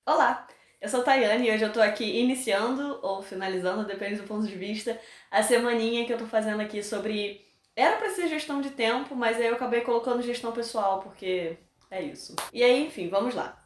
Olá, eu sou a Tayane e hoje eu tô aqui iniciando ou finalizando, depende do ponto de vista, a semaninha que eu tô fazendo aqui sobre... Era pra ser gestão de tempo, mas aí eu acabei colocando gestão pessoal, porque é isso. E aí, enfim, vamos lá.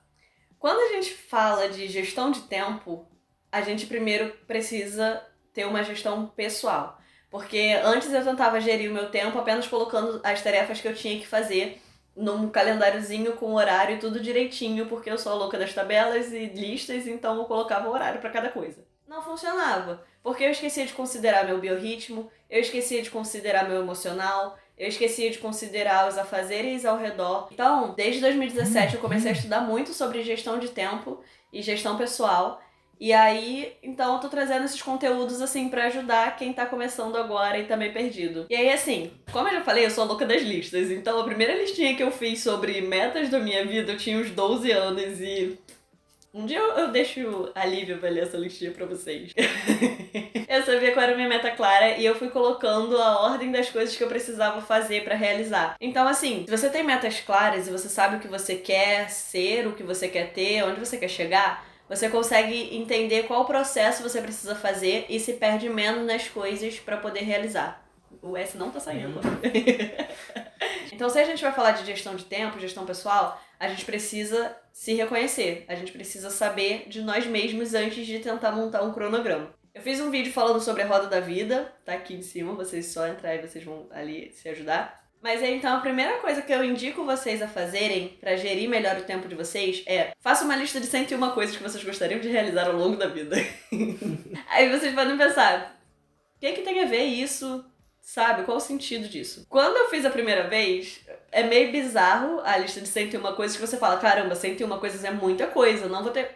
Quando a gente fala de gestão de tempo, a gente primeiro precisa ter uma gestão pessoal. Porque antes eu tentava gerir o meu tempo apenas colocando as tarefas que eu tinha que fazer num calendáriozinho com horário e tudo direitinho, porque eu sou a louca das tabelas e listas, então eu colocava o horário para cada coisa. Não funcionava, porque eu esquecia de considerar meu biorritmo, eu esquecia de considerar meu emocional, eu esquecia de considerar os afazeres ao redor. Então, desde 2017 eu comecei a estudar muito sobre gestão de tempo e gestão pessoal. E aí, então eu tô trazendo esses conteúdos assim pra ajudar quem tá começando agora e tá meio perdido. E aí, assim, como eu já falei, eu sou a louca das listas. Então a primeira listinha que eu fiz sobre metas da minha vida, eu tinha uns 12 anos e um dia eu deixo a Lívia pra ler essa listinha pra vocês. Eu sabia qual era a minha meta clara e eu fui colocando a ordem das coisas que eu precisava fazer pra realizar. Então, assim, se você tem metas claras e você sabe o que você quer ser, o que você quer ter, onde você quer chegar, você consegue entender qual processo você precisa fazer e se perde menos nas coisas pra poder realizar. O S não tá saindo. Então, se a gente vai falar de gestão de tempo, gestão pessoal, a gente precisa se reconhecer. A gente precisa saber de nós mesmos antes de tentar montar um cronograma. Eu fiz um vídeo falando sobre a roda da vida, tá aqui em cima, vocês só entrar e vocês vão ali se ajudar. Mas aí, então, a primeira coisa que eu indico vocês a fazerem pra gerir melhor o tempo de vocês é: faça uma lista de 101 coisas que vocês gostariam de realizar ao longo da vida. Aí vocês podem pensar, o que tem a ver isso? Sabe? Qual o sentido disso? Quando eu fiz a primeira vez, é meio bizarro a lista de 101 coisas que você fala, caramba, 101 coisas é muita coisa, não vou ter...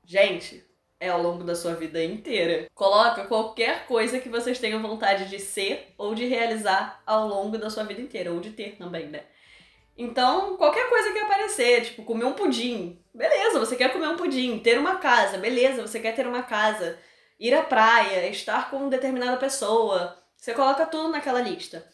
Gente, é ao longo da sua vida inteira. Coloca qualquer coisa que vocês tenham vontade de ser ou de realizar ao longo da sua vida inteira, ou de ter também, né? Então, qualquer coisa que aparecer, tipo, comer um pudim. Beleza, você quer comer um pudim. Ter uma casa. Beleza, você quer ter uma casa. Ir à praia, estar com determinada pessoa. Você coloca tudo naquela lista.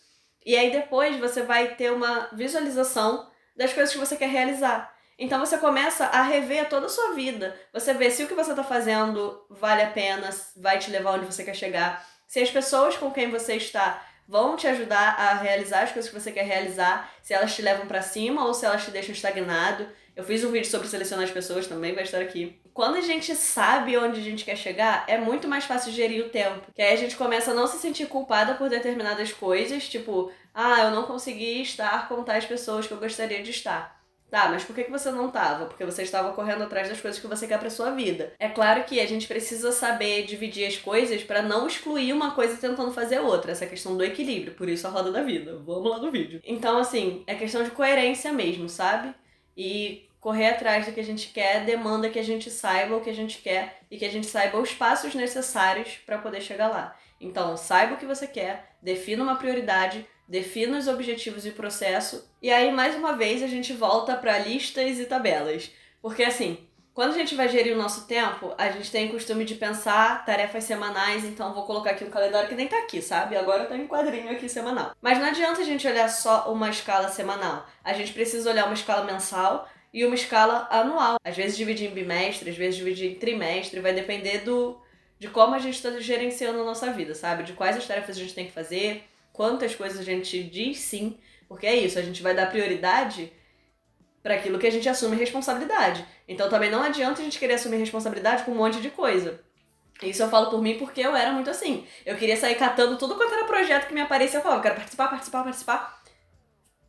E aí depois você vai ter uma visualização das coisas que você quer realizar. Então você começa a rever toda a sua vida. Você vê se o que você está fazendo vale a pena, vai te levar onde você quer chegar. Se as pessoas com quem você está vão te ajudar a realizar as coisas que você quer realizar, se elas te levam pra cima ou se elas te deixam estagnado. Eu fiz um vídeo sobre selecionar as pessoas também, vai estar aqui. Quando a gente sabe onde a gente quer chegar, é muito mais fácil gerir o tempo. Que aí a gente começa a não se sentir culpada por determinadas coisas, tipo, eu não consegui estar com tais pessoas que eu gostaria de estar. Tá, mas por que você não tava? Porque você estava correndo atrás das coisas que você quer pra sua vida. É claro que a gente precisa saber dividir as coisas pra não excluir uma coisa tentando fazer outra. Essa questão do equilíbrio, por isso a roda da vida. Vamos lá no vídeo. Então, assim, é questão de coerência mesmo, sabe? E correr atrás do que a gente quer demanda que a gente saiba o que a gente quer e que a gente saiba os passos necessários pra poder chegar lá. Então, saiba o que você quer, defina uma prioridade, defina os objetivos e o processo, e aí, mais uma vez, a gente volta para listas e tabelas. Porque, assim, quando a gente vai gerir o nosso tempo, a gente tem o costume de pensar tarefas semanais, então vou colocar aqui um calendário que nem tá aqui, sabe? Agora tá em quadrinho aqui semanal. Mas não adianta a gente olhar só uma escala semanal. A gente precisa olhar uma escala mensal e uma escala anual. Às vezes dividir em bimestre, às vezes dividir em trimestre, vai depender de como a gente está gerenciando a nossa vida, sabe? De quais as tarefas a gente tem que fazer, quantas coisas a gente diz sim, porque é isso, a gente vai dar prioridade para aquilo que a gente assume responsabilidade. Então também não adianta a gente querer assumir responsabilidade com um monte de coisa. Isso eu falo por mim porque eu era muito assim. Eu queria sair catando tudo quanto era projeto que me aparecia, eu falava, eu quero participar, participar, participar.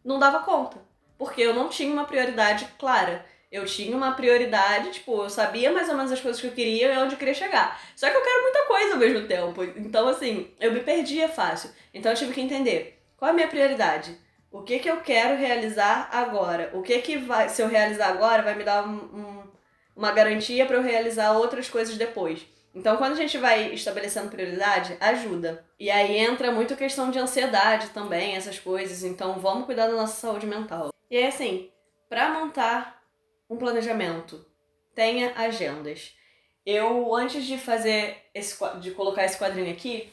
Não dava conta, porque eu não tinha uma prioridade clara. Eu tinha uma prioridade, tipo, eu sabia mais ou menos as coisas que eu queria e onde eu queria chegar. Só que eu quero muita coisa ao mesmo tempo. Então, assim, eu me perdia fácil. Então eu tive que entender qual é a minha prioridade. O que eu quero realizar agora? O que vai, se eu realizar agora, vai me dar uma garantia para eu realizar outras coisas depois. Então, quando a gente vai estabelecendo prioridade, ajuda. E aí entra muito questão de ansiedade também, essas coisas. Então, vamos cuidar da nossa saúde mental. E aí, assim, para montar um planejamento, tenha agendas. Eu, antes de de colocar esse quadrinho aqui,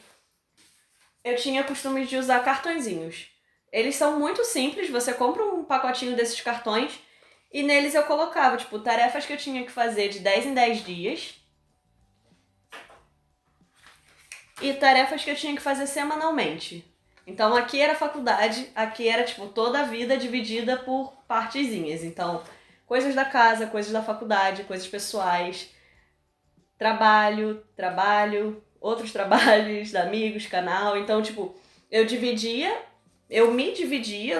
eu tinha costume de usar cartõezinhos. Eles são muito simples, você compra um pacotinho desses cartões E neles eu colocava, tipo, tarefas que eu tinha que fazer de 10 em 10 dias e tarefas que eu tinha que fazer semanalmente. Então aqui era faculdade, aqui era, tipo, toda a vida dividida por partezinhas. Então, coisas da casa, coisas da faculdade, coisas pessoais, trabalho, outros trabalhos, amigos, canal. Então, tipo, eu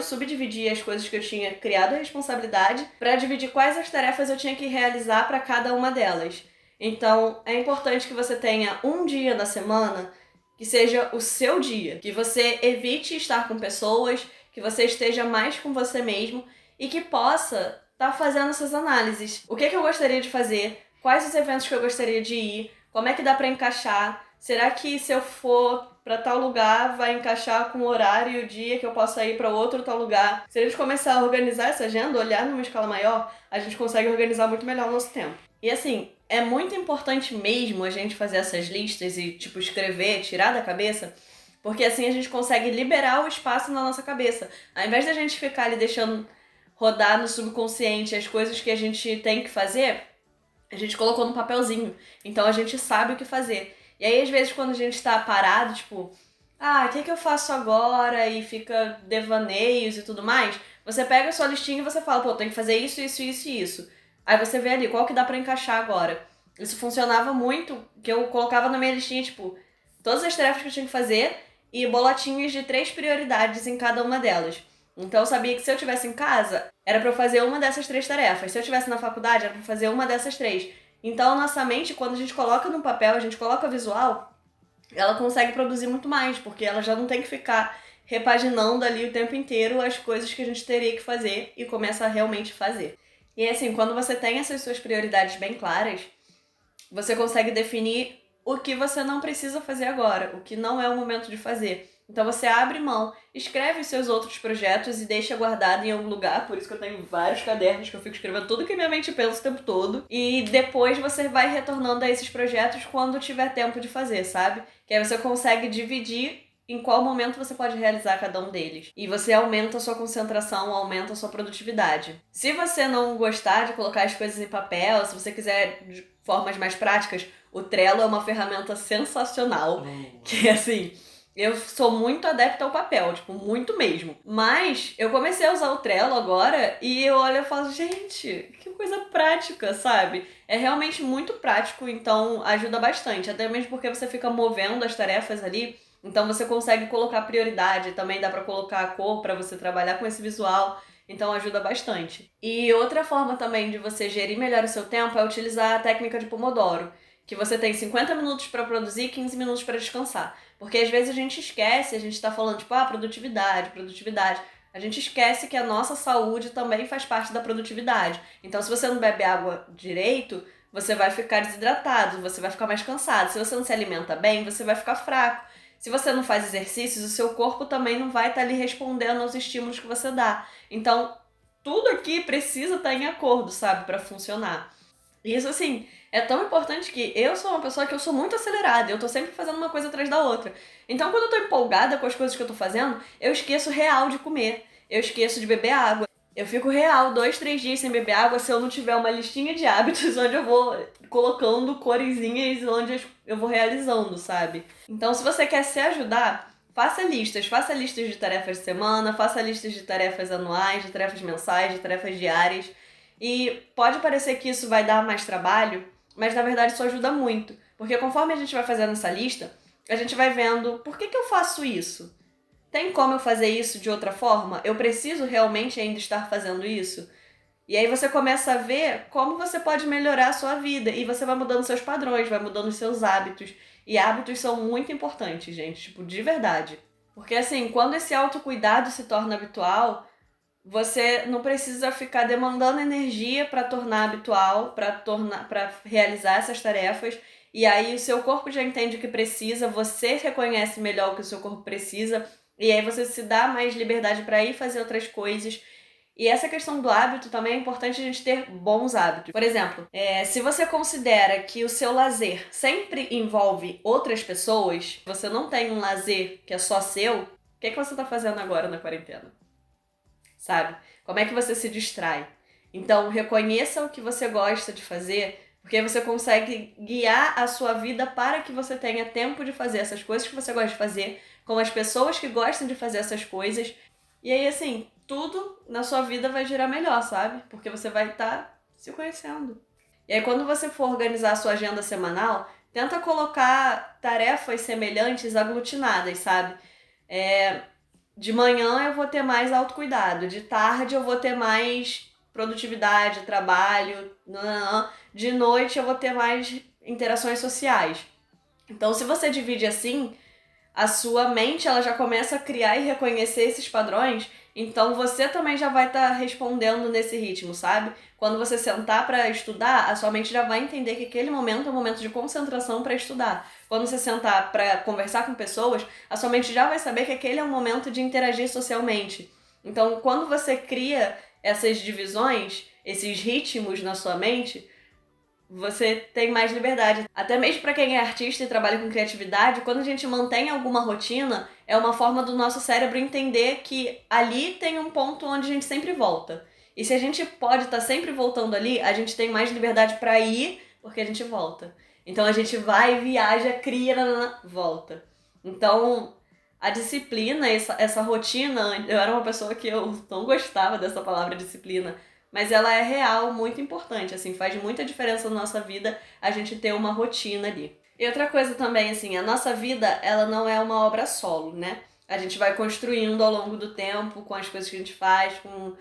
subdividia as coisas que eu tinha criado a responsabilidade pra dividir quais as tarefas eu tinha que realizar pra cada uma delas. Então, é importante que você tenha um dia da semana que seja o seu dia, que você evite estar com pessoas, que você esteja mais com você mesmo e que possa estar fazendo essas análises. O que eu gostaria de fazer? Quais os eventos que eu gostaria de ir? Como é que dá pra encaixar? Será que se eu for pra tal lugar vai encaixar com o horário e o dia que eu possa ir pra outro tal lugar? Se a gente começar a organizar essa agenda, olhar numa escala maior, a gente consegue organizar muito melhor o nosso tempo. E assim, é muito importante mesmo a gente fazer essas listas e, tipo, escrever, tirar da cabeça, porque assim a gente consegue liberar o espaço na nossa cabeça. Ao invés da gente ficar ali deixando rodar no subconsciente as coisas que a gente tem que fazer, a gente colocou no papelzinho. Então a gente sabe o que fazer. E aí, às vezes, quando a gente tá parado, tipo, o que eu faço agora? E fica devaneios e tudo mais, você pega a sua listinha e você fala, pô, tem que fazer isso, isso, isso e isso. Aí você vê ali, qual que dá pra encaixar agora. Isso funcionava muito, que eu colocava na minha listinha, tipo, todas as tarefas que eu tinha que fazer e bolotinhas de 3 prioridades em cada uma delas. Então eu sabia que se eu estivesse em casa, era pra eu fazer uma dessas 3 tarefas. Se eu estivesse na faculdade, era pra eu fazer uma dessas 3. Então, nossa mente, quando a gente coloca no papel, a gente coloca visual, ela consegue produzir muito mais, porque ela já não tem que ficar repaginando ali o tempo inteiro as coisas que a gente teria que fazer e começa a realmente fazer. E assim, quando você tem essas suas prioridades bem claras, você consegue definir o que você não precisa fazer agora, o que não é o momento de fazer. Então você abre mão, escreve os seus outros projetos e deixa guardado em algum lugar, por isso que eu tenho vários cadernos que eu fico escrevendo tudo que minha mente pensa o tempo todo. E depois você vai retornando a esses projetos quando tiver tempo de fazer, sabe? Que aí você consegue dividir em qual momento você pode realizar cada um deles. E você aumenta a sua concentração, aumenta a sua produtividade. Se você não gostar de colocar as coisas em papel, se você quiser de formas mais práticas, o Trello é uma ferramenta sensacional, que assim, eu sou muito adepta ao papel, tipo, muito mesmo. Mas eu comecei a usar o Trello agora e eu olho e falo, gente, que coisa prática, sabe? É realmente muito prático, então ajuda bastante. Até mesmo porque você fica movendo as tarefas ali, então você consegue colocar prioridade, também dá pra colocar a cor pra você trabalhar com esse visual. Então ajuda bastante. E outra forma também de você gerir melhor o seu tempo é utilizar a técnica de Pomodoro, que você tem 50 minutos para produzir e 15 minutos para descansar. Porque às vezes a gente esquece, a gente tá falando tipo, produtividade, produtividade. A gente esquece que a nossa saúde também faz parte da produtividade. Então se você não bebe água direito, você vai ficar desidratado, você vai ficar mais cansado. Se você não se alimenta bem, você vai ficar fraco. Se você não faz exercícios, o seu corpo também não vai estar ali respondendo aos estímulos que você dá. Então, tudo aqui precisa estar em acordo, sabe, para funcionar. E isso, assim, é tão importante que eu sou uma pessoa que eu sou muito acelerada, eu tô sempre fazendo uma coisa atrás da outra. Então, quando eu tô empolgada com as coisas que eu tô fazendo, eu esqueço real de comer, eu esqueço de beber água. Eu fico real 2, 3 dias sem beber água se eu não tiver uma listinha de hábitos onde eu vou colocando coresinhas onde eu vou realizando, sabe? Então, se você quer se ajudar, faça listas de tarefas de semana, faça listas de tarefas anuais, de tarefas mensais, de tarefas diárias. E pode parecer que isso vai dar mais trabalho, mas na verdade isso ajuda muito. Porque conforme a gente vai fazendo essa lista, a gente vai vendo por que eu faço isso? Tem como eu fazer isso de outra forma? Eu preciso realmente ainda estar fazendo isso? E aí você começa a ver como você pode melhorar a sua vida. E você vai mudando seus padrões, vai mudando os seus hábitos. E hábitos são muito importantes, gente. Tipo, de verdade. Porque assim, quando esse autocuidado se torna habitual, você não precisa ficar demandando energia para tornar habitual, para realizar essas tarefas. E aí o seu corpo já entende o que precisa, você reconhece melhor o que o seu corpo precisa, e aí você se dá mais liberdade para ir fazer outras coisas. E essa questão do hábito também é importante a gente ter bons hábitos. Por exemplo, se você considera que o seu lazer sempre envolve outras pessoas, você não tem um lazer que é só seu, o que você tá fazendo agora na quarentena? Sabe? Como é que você se distrai? Então, reconheça o que você gosta de fazer, porque aí você consegue guiar a sua vida para que você tenha tempo de fazer essas coisas que você gosta de fazer, com as pessoas que gostam de fazer essas coisas. E aí, assim, tudo na sua vida vai girar melhor, sabe? Porque você vai estar se conhecendo. E aí, quando você for organizar a sua agenda semanal, tenta colocar tarefas semelhantes aglutinadas, sabe? De manhã eu vou ter mais autocuidado, de tarde eu vou ter mais produtividade, trabalho, nananã. De noite eu vou ter mais interações sociais. Então, se você divide assim, a sua mente ela já começa a criar e reconhecer esses padrões, então você também já vai estar respondendo nesse ritmo, sabe? Quando você sentar para estudar, a sua mente já vai entender que aquele momento é um momento de concentração para estudar. Quando você sentar para conversar com pessoas, a sua mente já vai saber que aquele é um momento de interagir socialmente. Então, quando você cria essas divisões, esses ritmos na sua mente, você tem mais liberdade. Até mesmo para quem é artista e trabalha com criatividade, quando a gente mantém alguma rotina, é uma forma do nosso cérebro entender que ali tem um ponto onde a gente sempre volta. E se a gente pode estar sempre voltando ali, a gente tem mais liberdade para ir, porque a gente volta. Então a gente vai, viaja, cria, nanana, volta. Então, a disciplina, essa rotina, eu era uma pessoa que eu não gostava dessa palavra disciplina, mas ela é real, muito importante, assim, faz muita diferença na nossa vida a gente ter uma rotina ali. E outra coisa também, assim, a nossa vida, ela não é uma obra solo, né? A gente vai construindo ao longo do tempo, com as coisas que a gente faz, com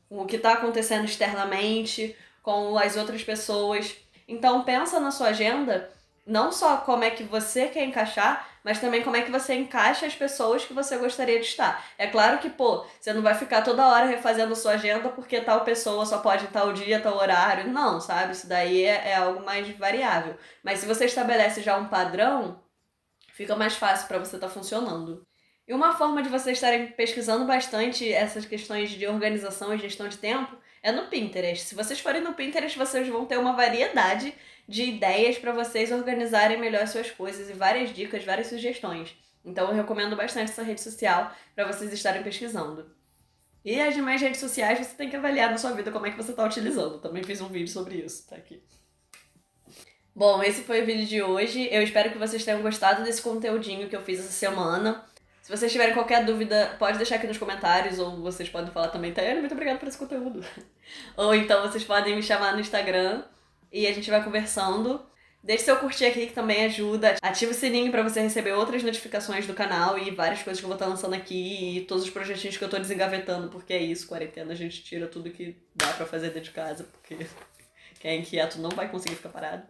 o que está acontecendo externamente, com as outras pessoas. Então pensa na sua agenda, não só como é que você quer encaixar, mas também como é que você encaixa as pessoas que você gostaria de estar. É claro que, pô, você não vai ficar toda hora refazendo sua agenda porque tal pessoa só pode tal dia, tal horário. Não, sabe? Isso daí é algo mais variável. Mas se você estabelece já um padrão, fica mais fácil para você estar funcionando. E uma forma de vocês estarem pesquisando bastante essas questões de organização e gestão de tempo é no Pinterest. Se vocês forem no Pinterest, vocês vão ter uma variedade de ideias para vocês organizarem melhor suas coisas e várias dicas, várias sugestões. Então eu recomendo bastante essa rede social para vocês estarem pesquisando. E as demais redes sociais você tem que avaliar na sua vida como é que você está utilizando. Também fiz um vídeo sobre isso, tá aqui. Bom, esse foi o vídeo de hoje. Eu espero que vocês tenham gostado desse conteúdinho que eu fiz essa semana. Se vocês tiverem qualquer dúvida, pode deixar aqui nos comentários, ou vocês podem falar também, Tayane, muito obrigada por esse conteúdo. Ou então vocês podem me chamar no Instagram e a gente vai conversando. Deixe seu curtir aqui que também ajuda. Ativa o sininho pra você receber outras notificações do canal e várias coisas que eu vou estar lançando aqui e todos os projetinhos que eu tô desengavetando, porque é isso, quarentena, a gente tira tudo que dá pra fazer dentro de casa, porque quem é inquieto não vai conseguir ficar parado.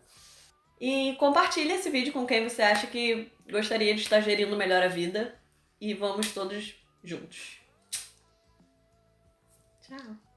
E compartilhe esse vídeo com quem você acha que gostaria de estar gerindo melhor a vida. E vamos todos juntos. Tchau!